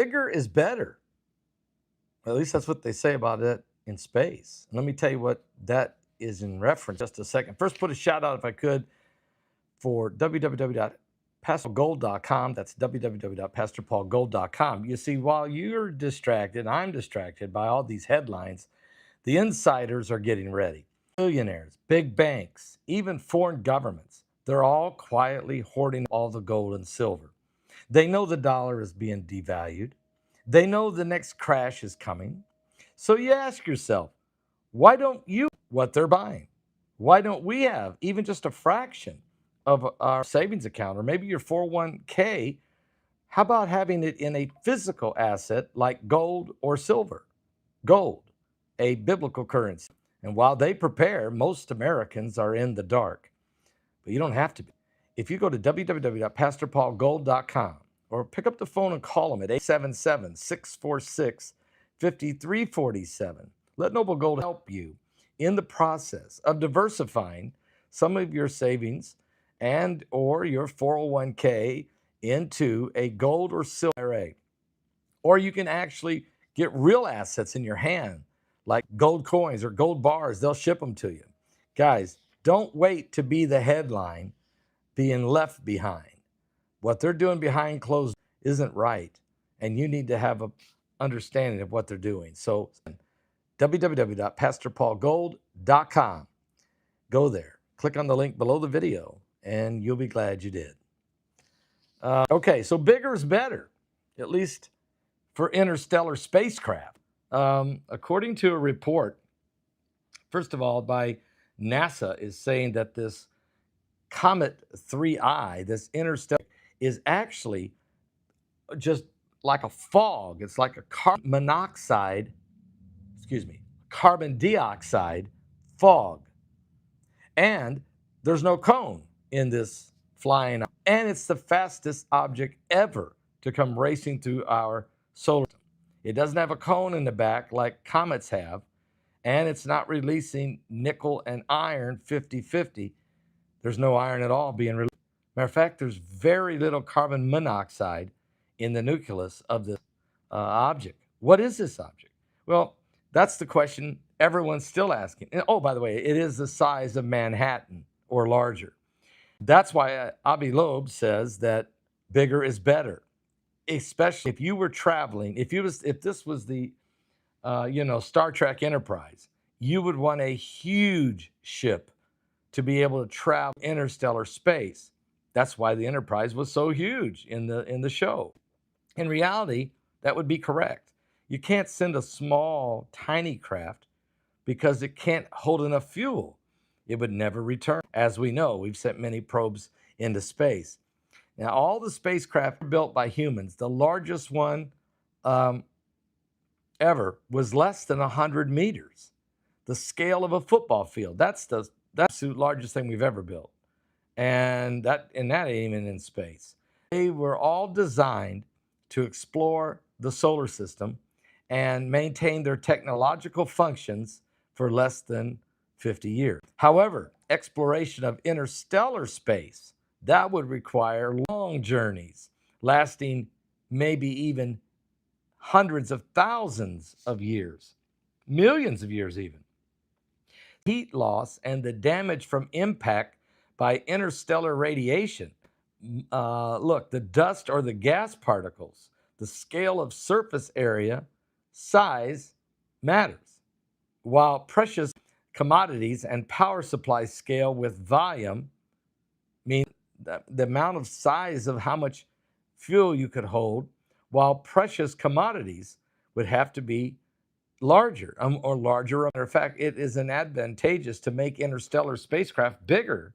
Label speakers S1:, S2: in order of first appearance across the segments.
S1: Bigger is better. At least that's what they say about it in space. And let me tell you what that is in reference just a second. First, put a shout out, if I could, for www.pastorpaulgold.com. That's www.pastorpaulgold.com. You see, while you're distracted, I'm distracted by all these headlines, the insiders are getting ready. Billionaires, big banks, even foreign governments, they're all quietly hoarding all the gold and silver. They know the dollar is being devalued. They know the next crash is coming. So you ask yourself, why don't you what they're buying? Why don't we have even just a fraction of our savings account or maybe your 401k? How about having it in a physical asset like gold or silver? Gold, a biblical currency. And while they prepare, most Americans are in the dark. But you don't have to be. If you go to www.pastorpaulgold.com or pick up the phone and call them at 877-646-5347, let Noble Gold help you in the process of diversifying some of your savings and or your 401k into a gold or silver IRA. Or you can actually get real assets in your hand, like gold coins or gold bars. They'll ship them to you. Guys, don't wait to be the headline being left behind. What they're doing behind closed isn't right, and you need to have an understanding of what they're doing. So www.pastorpaulgold.com. Go there, click on the link below the video, and you'll be glad you did. Okay, so bigger is better, at least for interstellar spacecraft. According to a report, first of all, by NASA, is saying that this Comet 3I, this interstellar, is actually just like a fog. It's like a carbon dioxide fog. And there's no cone in this flying, and it's the fastest object ever to come racing through our solar system. It doesn't have a cone in the back like comets have, and it's not releasing nickel and iron 50-50. There's no iron at all being released. Matter of fact, there's very little carbon monoxide in the nucleus of this object. What is this object? Well, that's the question everyone's still asking. And, oh, by the way, it is the size of Manhattan or larger. That's why Avi Loeb says that bigger is better, especially if you were traveling. If this was the Star Trek Enterprise, you would want a huge ship to be able to travel interstellar space. That's why the Enterprise was so huge in the show. In reality, that would be correct. You can't send a small, tiny craft because it can't hold enough fuel. It would never return. As we know, we've sent many probes into space. Now, all the spacecraft built by humans, the largest one ever was less than 100 meters, the scale of a football field. That's the absolute largest thing we've ever built. And that ain't even in space. They were all designed to explore the solar system and maintain their technological functions for less than 50 years. However, exploration of interstellar space, that would require long journeys lasting maybe even hundreds of thousands of years, millions of years even. Heat loss and the damage from impact by interstellar radiation. Look, the dust or the gas particles, the scale of surface area, size matters. While precious commodities and power supply scale with volume, mean the amount of size of how much fuel you could hold, while precious commodities would have to be larger or larger. Matter of fact, it is advantageous to make interstellar spacecraft bigger.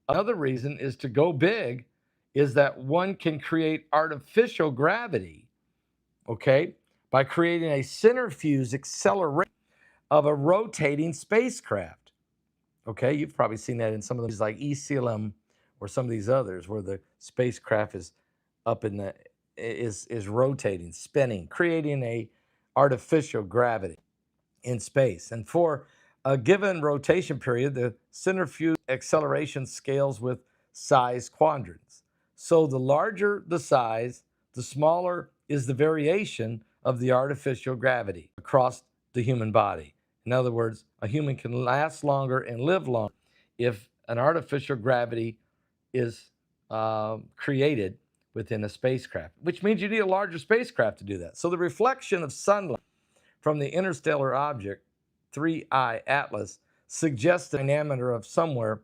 S1: Another reason is to go big is that one can create artificial gravity, okay, by creating a centrifuge acceleration of a rotating spacecraft. Okay, you've probably seen that in some of these like ECLM or some of these others where the spacecraft is up in the is rotating, spinning, creating a artificial gravity in space. And for a given rotation period, the centrifuge acceleration scales with size quadrants. So the larger the size, the smaller is the variation of the artificial gravity across the human body. In other words, a human can last longer and live longer if an artificial gravity is created within a spacecraft, which means you need a larger spacecraft to do that. So the reflection of sunlight from the interstellar object 3I Atlas suggests a diameter of somewhere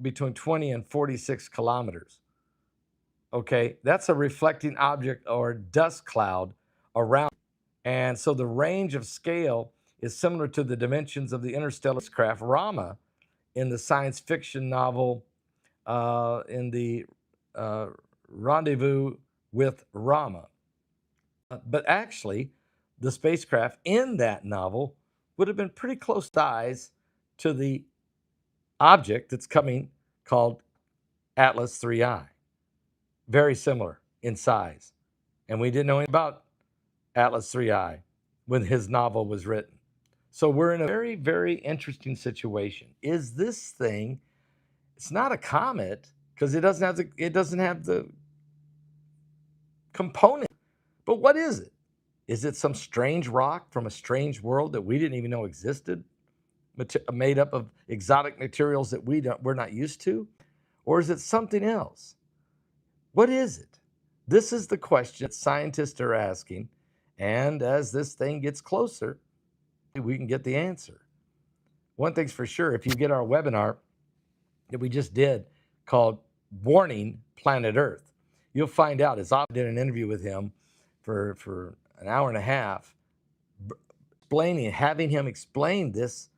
S1: between 20 and 46 kilometers. Okay, that's a reflecting object or dust cloud around. And so the range of scale is similar to the dimensions of the interstellar craft Rama in the science fiction novel in the Rendezvous with Rama. But actually, the spacecraft in that novel would have been pretty close size to the object that's coming called Atlas 3I. Very similar in size. And we didn't know anything about Atlas 3I when his novel was written. So we're in a very, very interesting situation. Is this thing, it's not a comet because it doesn't have the component. But what is it? Is it some strange rock from a strange world that we didn't even know existed, made up of exotic materials that we're not used to? Or is it something else? What is it? This is the question that scientists are asking. And as this thing gets closer, we can get the answer. One thing's for sure, if you get our webinar that we just did called Warning Planet Earth, you'll find out, as I did an interview with him for an hour and a half, having him explain this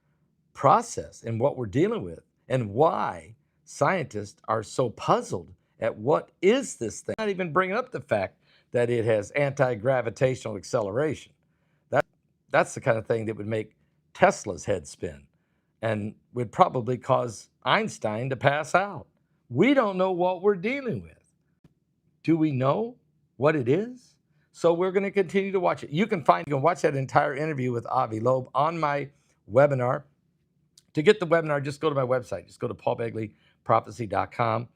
S1: process and what we're dealing with and why scientists are so puzzled at what is this thing. Not even bringing up the fact that it has anti-gravitational acceleration. That's the kind of thing that would make Tesla's head spin and would probably cause Einstein to pass out. We don't know what we're dealing with. Do we know what it is? So we're going to continue to watch it. You can watch that entire interview with Avi Loeb on my webinar. To get the webinar, just go to my website. Just go to paulbegleyprophecy.com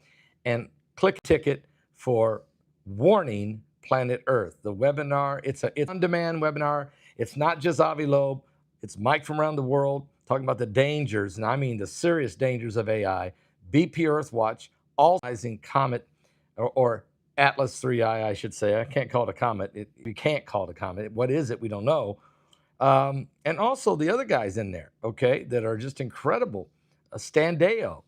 S1: and click ticket for Warning Planet Earth. The webinar, it's on-demand webinar. It's not just Avi Loeb. It's Mike from around the world talking about the dangers, and I mean the serious dangers of AI, BP Earthwatch, all-sizing comet, or Atlas 3I, I should say. I can't call it a comet. You can't call it a comet. What is it? We don't know. And also the other guys in there, okay, that are just incredible. Standeo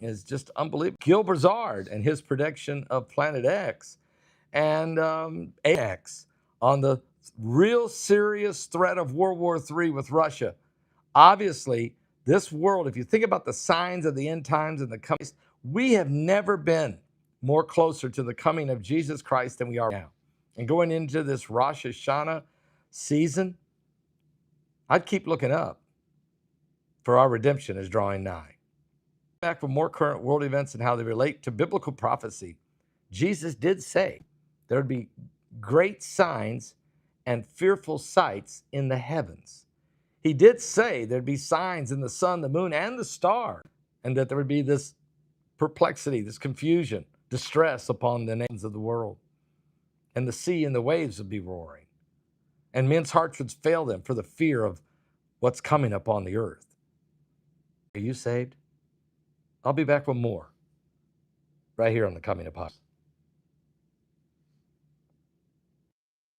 S1: is just unbelievable. Gil Brazard and his prediction of Planet X, and AX on the real serious threat of World War III with Russia. Obviously, this world, if you think about the signs of the end times and the coming, we have never been more closer to the coming of Jesus Christ than we are now. And going into this Rosh Hashanah season, I'd keep looking up, for our redemption is drawing nigh. Back for more current world events and how they relate to biblical prophecy. Jesus did say there would be great signs and fearful sights in the heavens. He did say there'd be signs in the sun, the moon, and the stars, and that there would be this perplexity, this confusion, distress upon the nations of the world. And the sea and the waves would be roaring. And men's hearts would fail them for the fear of what's coming upon the earth. Are you saved? I'll be back with more right here on the Coming Apocalypse.